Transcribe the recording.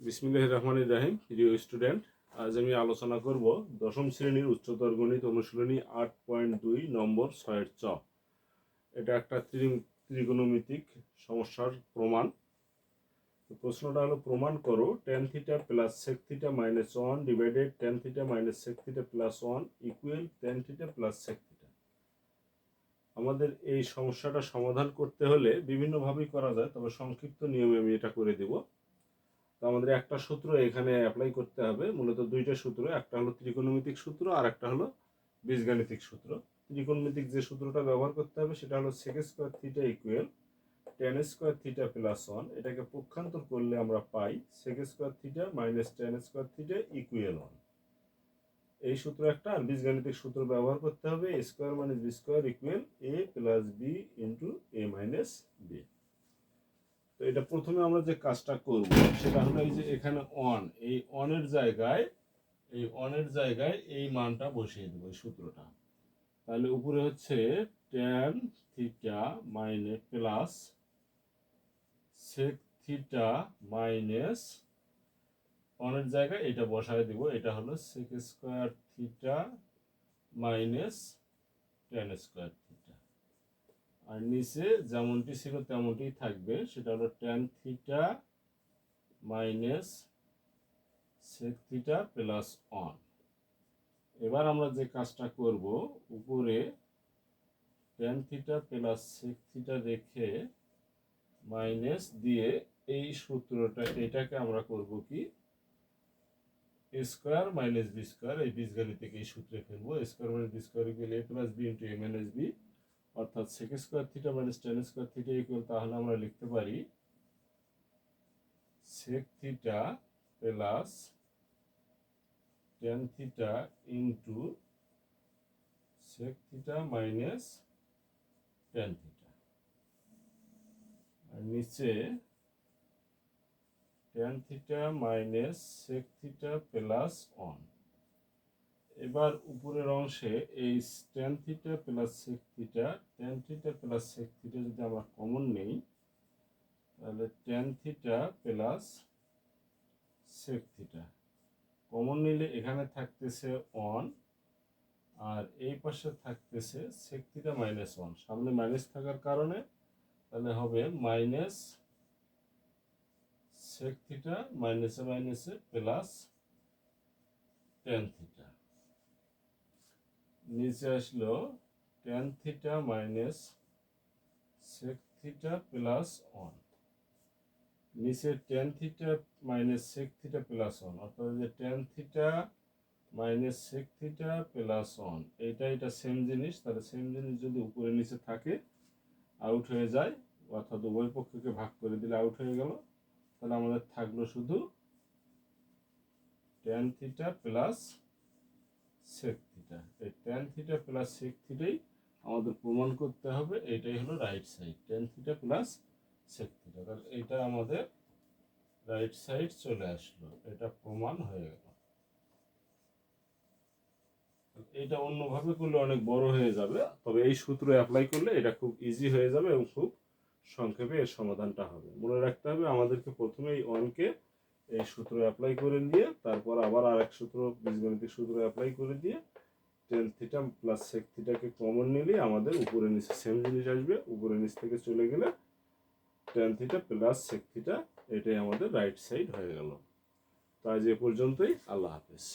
বিসমিল্লাহির রহমানির রহিম। প্রিয় স্টুডেন্ট, আজ আমি আলোচনা করব দশম শ্রেণীর উচ্চতর গণিত অনুশীলনী 8.2 নম্বর 6 চ। এটা একটা ত্রিকোণমিতিক সমস্যার প্রমাণ। প্রশ্নটা হলো, প্রমাণ করো tan theta plus sec theta minus 1 divided tan theta minus sec theta plus 1 equal tan theta plus sec theta. আমাদের এই সমস্যাটা সমাধান করতে হলে বিভিন্নভাবেই করা যায়, তবে সংক্ষিপ্ত নিয়মে আমি এটা করে দেব। তো আমাদের একটা সূত্র এখানে অ্যাপ্লাই করতে হবে, মূলত দুইটা সূত্র, একটা হলো ত্রিকোণমিতিক সূত্র আর একটা হলো বীজগাণিতিক সূত্র। ত্রিকোণমিতিক যে সূত্রটা ব্যবহার করতে হবে সেটা হলো sec square theta equal tan square theta plus 1। এটাকে পক্ষান্তর করলে আমরা পাই sec square theta minus tan square theta equal 1। এই সূত্র একটা। আর বীজগাণিতিক সূত্র ব্যবহার করতে হবে a square minus b square equal a plus b into a minus b। তো এটা প্রথমে আমরা যে কাজটা করব সেটা হলো, এই যে এখানে 1, এই 1 এর জায়গায় এই মানটা বসিয়ে দেব, এই সূত্রটা। তাহলে উপরে হচ্ছে tan theta minus plus sec theta minus 1 এর জায়গায় এটা বসায় দেব, এটা হলো sec square theta minus tan square theta. আর নিচে যেমনটি ছিল তেমনটি থাকবে, সেটা হলো tan theta minus sec theta plus 1। এবার আমরা যে কাজটা করব, উপরে tan theta plus sec theta রেখে মাইনাস দিয়ে এই সূত্রটা, এটাকে আমরা করব কি a square minus b square, এই বীজগাণিতিক এই সূত্রে ফেলবো। a square minus b square equal a plus b into a minus b, অর্থাৎ sec square theta minus tan square theta equal, তাহলে আমরা লিখতে পারি sec theta plus tan theta into sec theta minus tan theta. আর নিচে tan theta minus sec theta plus 1। এবার উপরের অংশে এই tan theta plus sec theta, tan theta plus sec theta যদি আমরা কমন নেই, তাহলে tan theta plus sec theta common নিলে এখানে থাকতেছে 1, আর এই পাশে থাকতেছে sec থিটা মাইনাস 1। সামনে মাইনাস থাকার কারণে তাহলে হবে মাইনাস sec থিটা মাইনাসে মাইনাসে প্লাস tan থিটা। নিচে আসলো tan theta minus sec theta plus 1। নিচে tan theta minus sec theta plus 1, অর্থাৎ যে tan theta minus sec theta plus 1, এটা সেম জিনিস। তাহলে সেম জিনিস যদি উপরে নিচে থাকে আউট হয়ে যায়, অর্থাৎ উভয় পক্ষকে ভাগ করে দিলে আউট হয়ে গেল। তাহলে আমাদের থাকলো শুধু tan theta plus sec theta. এই tan থিটা প্লাস sec থিটাই আমাদের প্রমাণ করতে হবে, এটাই হলো right side, tan theta plus sec theta. তাহলে এটা আমাদের রাইট সাইড চলে আসলো, এটা প্রমাণ হয়ে গেল। এটা অন্যভাবে করলে অনেক বড় হয়ে যাবে, তবে এই সূত্র অ্যাপ্লাই করলে এটা খুব ইজি হয়ে যাবে এবং খুব সংক্ষেপে এর সমাধানটা হবে। মনে রাখতে হবে আমাদেরকে প্রথমে এই 1কে এই সূত্র অ্যাপ্লাই করে দিয়ে, তারপর আবার আরেক সূত্র, বীজগণিতিক সূত্র অ্যাপ্লাই করে দিয়ে tan থিটা প্লাস sec থিটাকে কমন নিলে আমাদের উপরে নিচে সেম জিনিস আসবে। উপরে নিচ থেকে চলে গেলে tan theta plus sec theta, এটাই আমাদের রাইট সাইড হয়ে গেল। তো আজ এ পর্যন্তই। আল্লাহ হাফেজ।